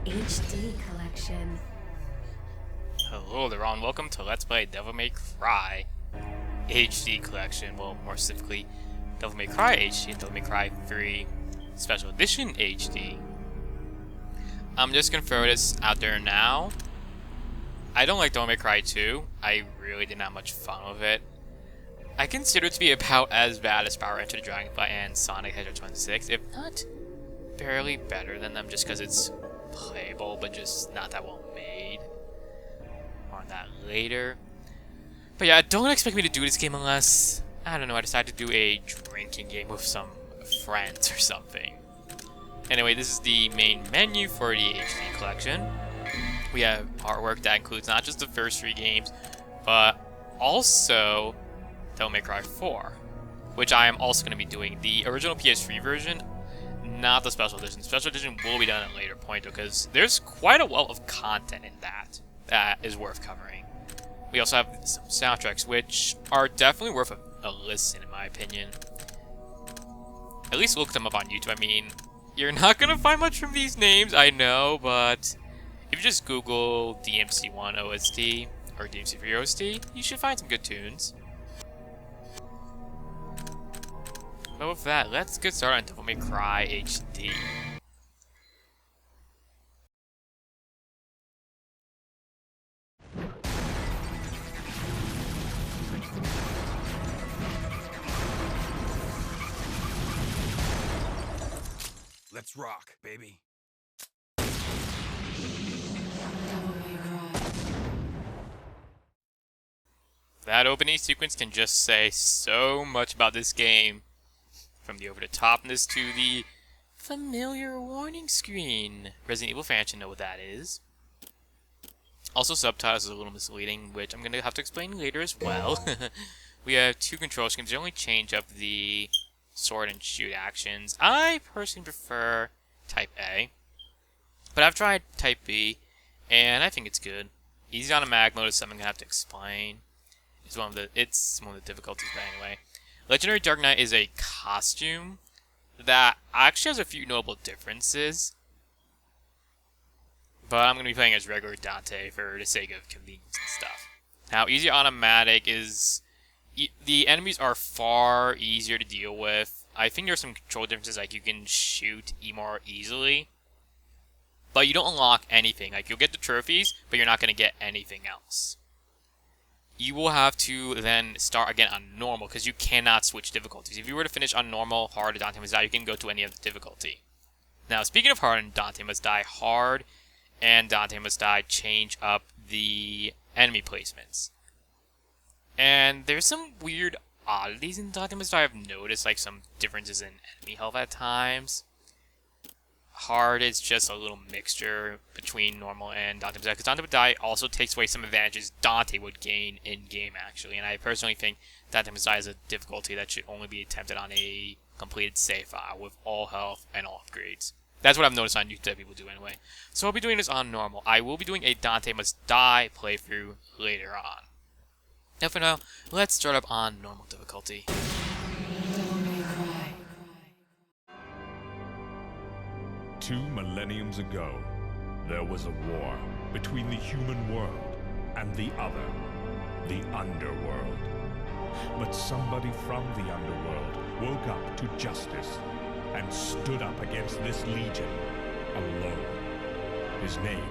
HD collection. Hello there, and welcome to Let's Play Devil May Cry HD collection. Well, more specifically, Devil May Cry HD and Devil May Cry 3 Special Edition HD. I'm just gonna throw this out there now. I don't like Devil May Cry 2. I really didn't have much fun with it. I consider it to be about as bad as Power Enter the Dragonfly and Sonic Hedgehog 26, if not barely better than them, just because it's playable, but just not that well made. More on that later. But yeah, don't expect me to do this game unless, I don't know, I decide to do a drinking game with some friends or something. Anyway, this is the main menu for the HD collection. We have artwork that includes not just the first 3 games, but also Devil May Cry 4, which I am also going to be doing. The original PS3 version, not the special edition. Special edition will be done at a later point because there's quite a wealth of content in that is worth covering. We also have some soundtracks, which are definitely worth a listen, in my opinion. At least look them up on YouTube. I mean, you're not going to find much from these names, I know, but if you just Google DMC1 OST or DMC3 OST, you should find some good tunes. But with that, let's get started on Devil May Cry HD. Let's rock, baby. That opening sequence can just say so much about this game. From the over-the-topness to the familiar warning screen. Resident Evil fans should know what that is. Also, subtitles is a little misleading, which I'm going to have to explain later as well. We have 2 control schemes. They only change up the sword and shoot actions. I personally prefer Type A, but I've tried Type B, and I think it's good. Easy automatic mode is something I'm going to have to explain. It's one of the difficulties, but anyway. Legendary Dark Knight is a costume that actually has a few notable differences, but I'm going to be playing as regular Dante for the sake of convenience and stuff. Now, easy automatic is... the enemies are far easier to deal with. I think there's some control differences, like you can shoot more easily, but you don't unlock anything. Like, you'll get the trophies, but you're not going to get anything else. You will have to then start again on normal, because you cannot switch difficulties. If you were to finish on normal, hard, or Dante Must Die, you can go to any other difficulty. Now, speaking of hard and Dante Must Die, hard and Dante Must Die change up the enemy placements. And there's some weird oddities in Dante Must Die I've noticed, like some differences in enemy health at times. Hard is just a little mixture between normal and Dante Must Die, because Dante Must Die also takes away some advantages Dante would gain in-game, actually. And I personally think Dante Must Die is a difficulty that should only be attempted on a completed save file with all health and all upgrades. That's what I've noticed on YouTube that people do anyway. So I'll be doing this on normal. I will be doing a Dante Must Die playthrough later on. Now for now, let's start up on normal difficulty. 2 millenniums ago, there was a war between the human world and the other, the underworld. But somebody from the underworld woke up to justice and stood up against this legion alone. His name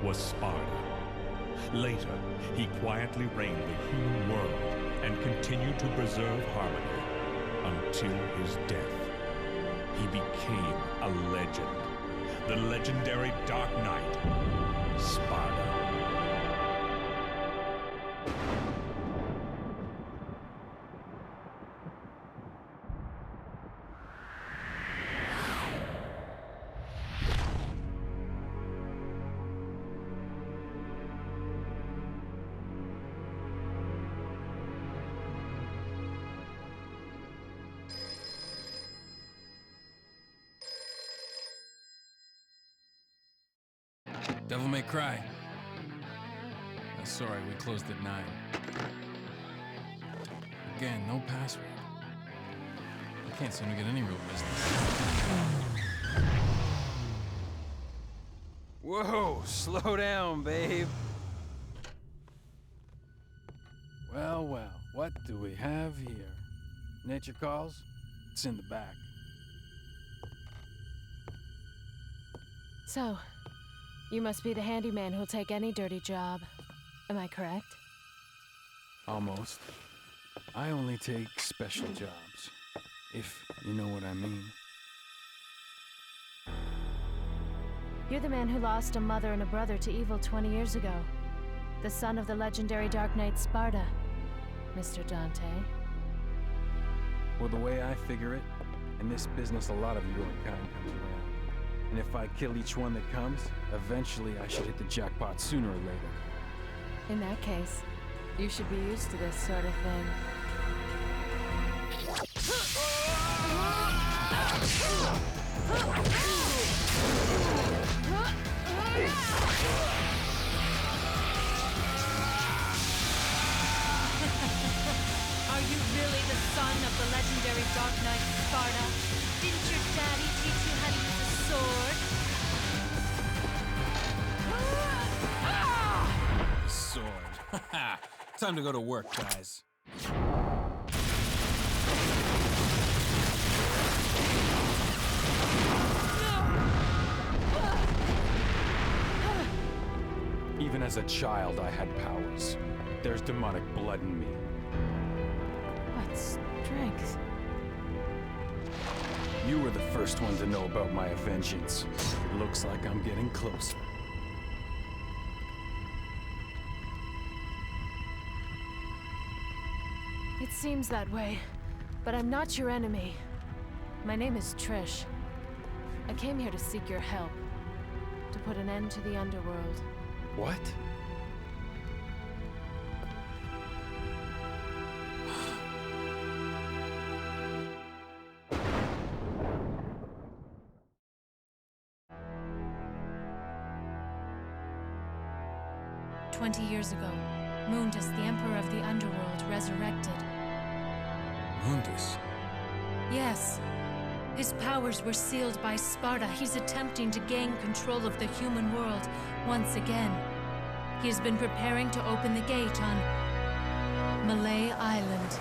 was Sparda. Later, he quietly reigned the human world and continued to preserve harmony until his death. He became a legend. The legendary Dark Knight, Sparda. Devil May Cry. Sorry, we closed at 9. Again, no password. I can't seem to get any real business. Whoa, slow down, babe. Well, well, what do we have here? Nature calls? It's in the back. So, you must be the handyman who'll take any dirty job. Am I correct? Almost. I only take special jobs, if you know what I mean. You're the man who lost a mother and a brother to evil 20 years ago. The son of the legendary Dark Knight Sparta, Mr. Dante. Well, the way I figure it, in this business a lot of your kind comes around. And if I kill each one that comes, eventually I should hit the jackpot sooner or later. In that case, you should be used to this sort of thing. Are you really the son of the legendary Dark Knight Sparta? Didn't your daddy teach you how to use a sword? Sword. Time to go to work, guys. Even as a child, I had powers. There's demonic blood in me. What strength? You were the first one to know about my vengeance. It looks like I'm getting closer. It seems that way, but I'm not your enemy. My name is Trish. I came here to seek your help, to put an end to the underworld. What? "20 years ago, Mundus, the Emperor of the Underworld, resurrected. Mundus. Yes. His powers were sealed by Sparta. He's attempting to gain control of the human world once again. He has been preparing to open the gate on Malay Island.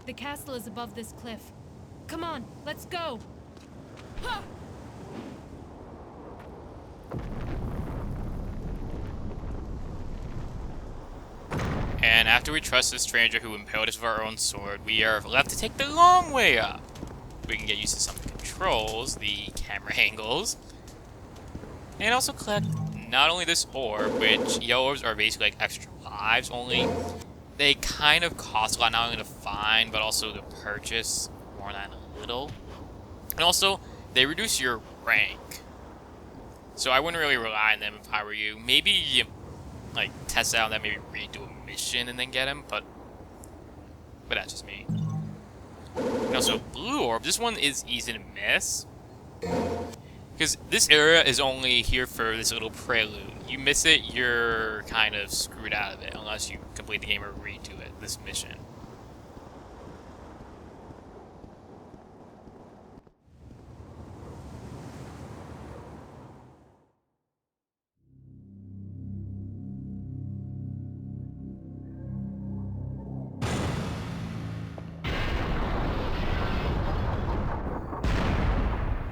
The castle is above this cliff. Come on, let's go! Ha! And after we trust the stranger who impaled us with our own sword, we are left to take the long way up. We can get used to some of the controls, the camera angles, and also collect not only this orb, which yellow orbs are basically like extra lives, only they kind of cost a lot, not only to find, but also to purchase more than a little. And also, they reduce your rank. So I wouldn't really rely on them if I were you. Maybe you, like, test it out and then maybe redo a mission and then get them, but that's just me. And also, blue orb, this one is easy to miss. Because this area is only here for this little prelude. You miss it, you're kind of screwed out of it, unless you complete the game or redo it, this mission.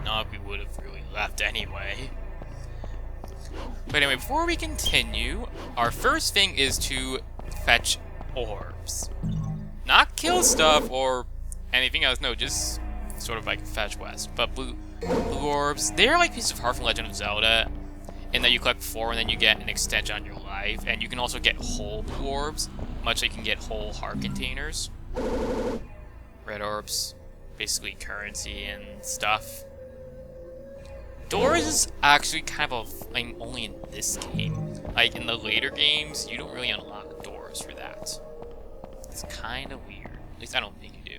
Not if we would have really left anyway. But anyway, before we continue, our first thing is to fetch orbs. Not kill stuff or anything else, no, just sort of like a fetch quest. But blue orbs, they're like pieces of heart from Legend of Zelda, in that you collect 4 and then you get an extension on your life. And you can also get whole blue orbs, much like you can get whole heart containers. Red orbs, basically currency and stuff. Doors is actually kind of a thing only in this game. Like, in the later games, you don't really unlock doors for that. It's kind of weird. At least I don't think you do.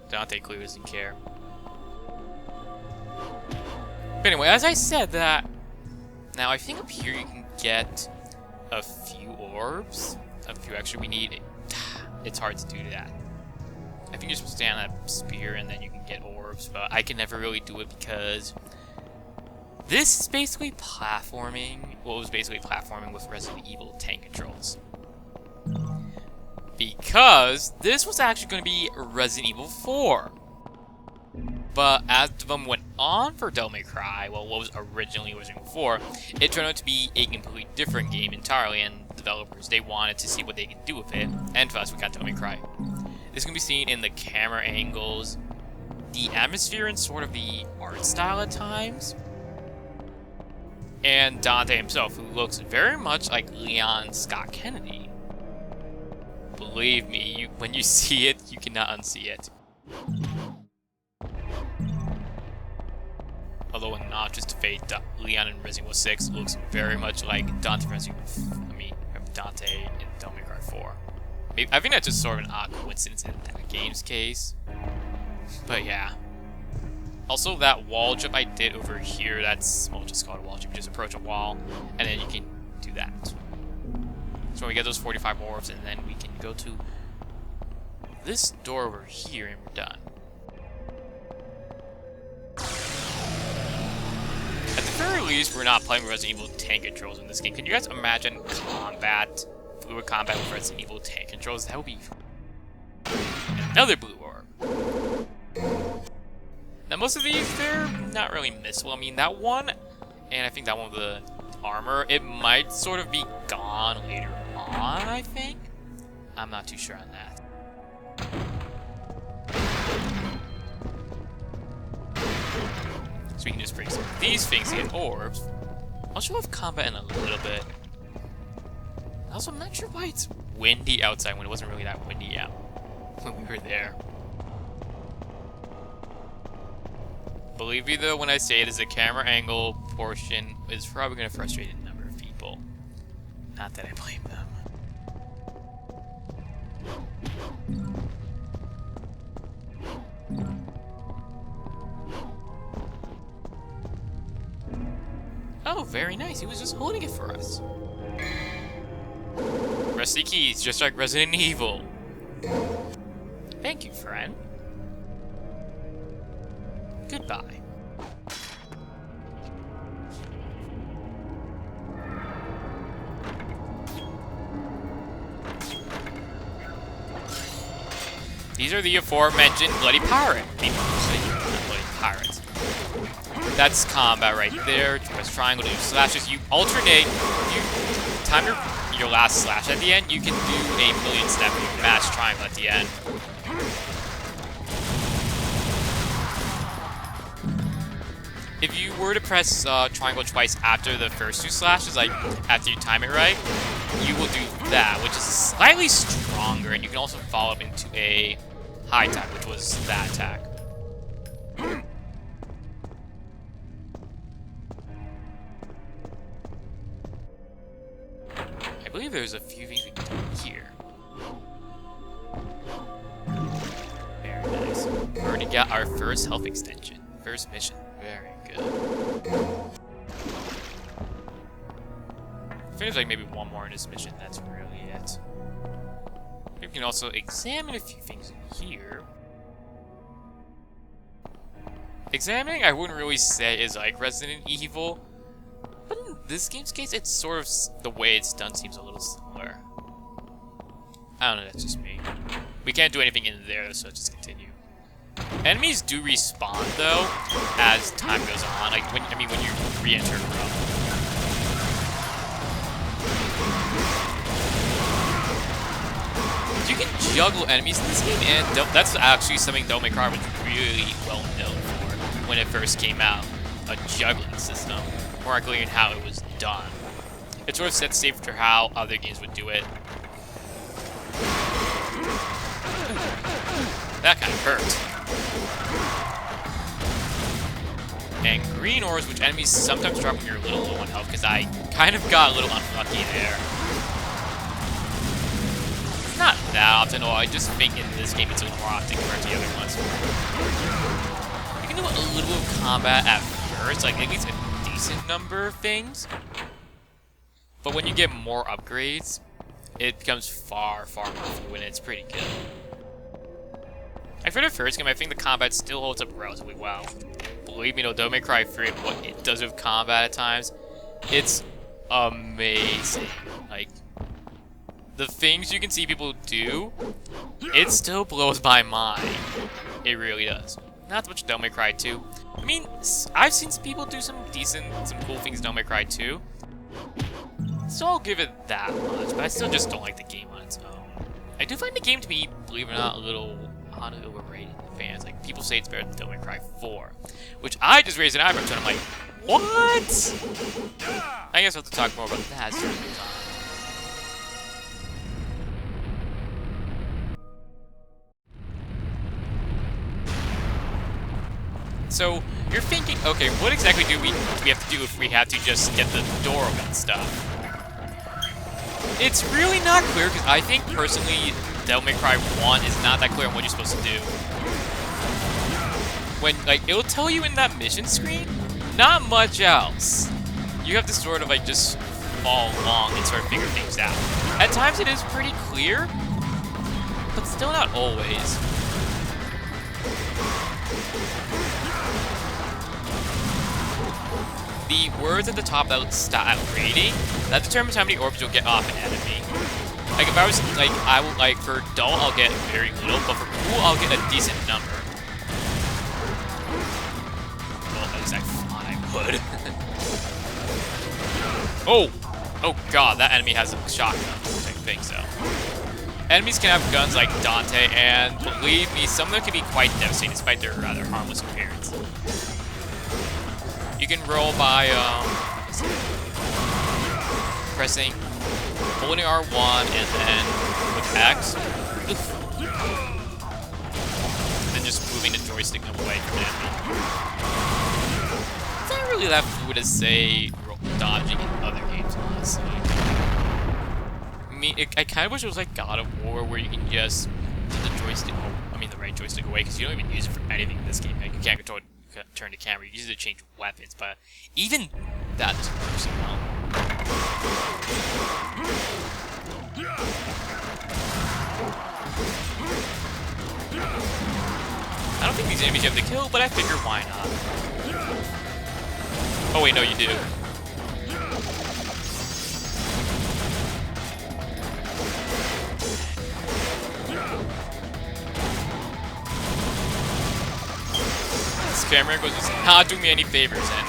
Dante clearly doesn't care. But anyway, as I said that, now I think up here you can get a few orbs. A few extra we need. It's hard to do that. I think you're supposed to stand on that spear and then you can get orbs, but I can never really do it because this is basically platforming. Well, it was basically platforming with Resident Evil tank controls. Because this was actually going to be Resident Evil 4. But as development went on for Devil May Cry, well, what was originally Resident Evil 4, it turned out to be a completely different game entirely, and developers, they wanted to see what they could do with it, and for us, we got Devil May Cry. This can be seen in the camera angles, the atmosphere, and sort of the art style at times. And Dante himself, who looks very much like Leon Scott Kennedy. Believe me, when you see it, you cannot unsee it. Although in Not Just a Fate, Leon in Resident Evil 6 looks very much like Dante in Dante in Devil May Cry 4. I think that's just sort of an odd coincidence in that game's case. But yeah. Also, that wall jump I did over here, that's, well, just called a wall jump. You just approach a wall, and then you can do that. So we get those 45 orbs, and then we can go to this door over here, and we're done. At the very least, we're not playing Resident Evil tank controls in this game. Can you guys imagine combat, fluid combat with Resident Evil tank controls? That would be another blue orb. Now, most of these, they're not really missable. I mean, that one, and I think that one with the armor, it might sort of be gone later on, I think? I'm not too sure on that. So we can just break some of these things to get orbs. I'll show off combat in a little bit. Also, I'm not sure why it's windy outside when it wasn't really that windy out when we were there. Believe me though, when I say it is a camera angle portion, is probably going to frustrate a number of people. Not that I blame them. Oh, very nice. He was just holding it for us. Press the keys, just like Resident Evil. Thank you, friend. Goodbye. These are the aforementioned Bloody Pirate. Bloody Pirates. That's combat right there. You press triangle to do slashes. You alternate. You time your last slash at the end. You can do a million step. You match triangle at the end. If you were to press triangle twice after the first two slashes, like after you time it right, you will do that, which is slightly stronger, and you can also follow up into a high attack, which was that attack. I believe there's a few things we can do here. Very nice. We already got our first health extension. First mission. Very good. I think there's like maybe one more in this mission, that's really it. We can also examine a few things in here. Examining, I wouldn't really say is like Resident Evil, but in this game's case, it's sort of, the way it's done seems a little similar. I don't know, that's just me. We can't do anything in there, so just continue. Enemies do respawn though, as time goes on. Like when you re-enter a room. You can juggle enemies in this game, and that's actually something Devil May Cry was really well known for when it first came out. A juggling system, more accurately in how it was done. It sort of set the stage for how other games would do it. That kind of hurt. and green orbs, which enemies sometimes drop when you're a little low on health, because I kind of got a little unlucky there. Not that often, though. I just think in this game it's a little more often compared to the other ones. You can do a little bit of combat at first, like at least a decent number of things. But when you get more upgrades, it becomes far, far more fluid, and it's pretty good. Like for the first game, I think the combat still holds up relatively well. Believe me, no, Devil May Cry 3, what it does with combat at times, it's amazing. Like, the things you can see people do, it still blows my mind. It really does. Not so much Devil May Cry 2. I mean, I've seen some people do some cool things in Devil May Cry 2. So I'll give it that much, but I still just don't like the game on its own. I do find the game to be, believe it or not, a little overrated to fans. Like, people say it's better than Devil May Cry 4, which I just raised an eyebrow to, and I'm like, what? I guess we'll have to talk more about that as time goes on. So, you're thinking, okay, what exactly do we have to do if we have to just get the door open stuff? It's really not clear, because I think, personally, Devil May Cry 1 is not that clear on what you're supposed to do. When, like, it'll tell you in that mission screen, not much else. You have to sort of, like, just follow along and sort of figure things out. At times it is pretty clear, but still not always. The words at the top that stop reading, that determines how many orbs you'll get off an enemy. Like if I was like, I will like for dull I'll get very little, but for cool I'll get a decent number. Well, at least I thought I would. Oh god, that enemy has a shotgun. I think so. Enemies can have guns like Dante, and believe me, some of them can be quite devastating despite their rather harmless appearance. You can roll by pressing, holding R1, and then with X, then just moving the joystick away from the enemy. It's not really that fluid as, say, dodging in other games, honestly. I mean, I kind of wish it was like God of War, where you can just put the joystick, the right joystick away, because you don't even use it for anything in this game. Like, you can't control turn the camera, you use it to change weapons, but even that doesn't work so well. I don't think these enemies you have to kill, but I figure why not. Oh wait, no you do. This camera goes just not doing me any favors, and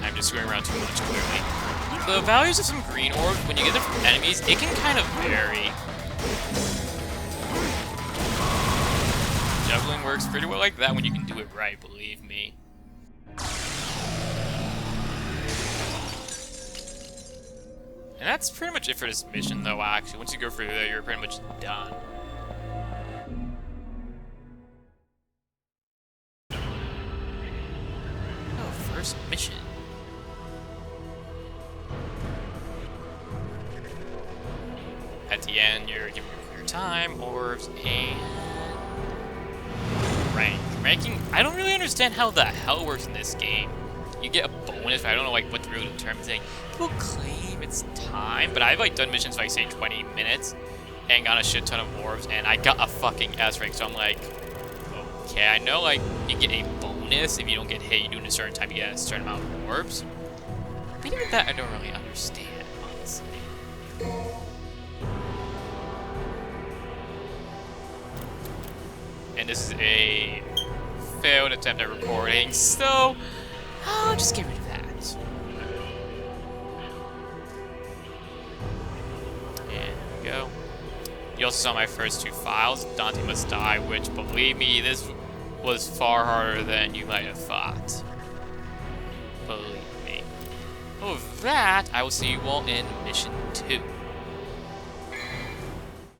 I'm just going around too much, clearly. The values of some green orbs, when you get them from enemies, it can kind of vary. Juggling works pretty well like that when you can do it right, believe me. And that's pretty much it for this mission, though, actually. Once you go through there, you're pretty much done. First mission. At the end, you're given your clear time, orbs, and rank. Ranking, I don't really understand how the hell it works in this game. You get a bonus, but I don't know like what the real term is. Like, people claim it's time, but I've like done missions for like say 20 minutes and got a shit ton of orbs, and I got a fucking S rank, so I'm like, okay, I know like you get a bonus if you don't get hit, you do it in a certain time, you get a certain amount of orbs. But even that I don't really understand, honestly. And this is a failed attempt at recording, so I'll just get rid of that. And there we go. You also saw my first two files, Dante Must Die, which, believe me, this was far harder than you might have thought. Believe me. With that, I will see you all in Mission 2.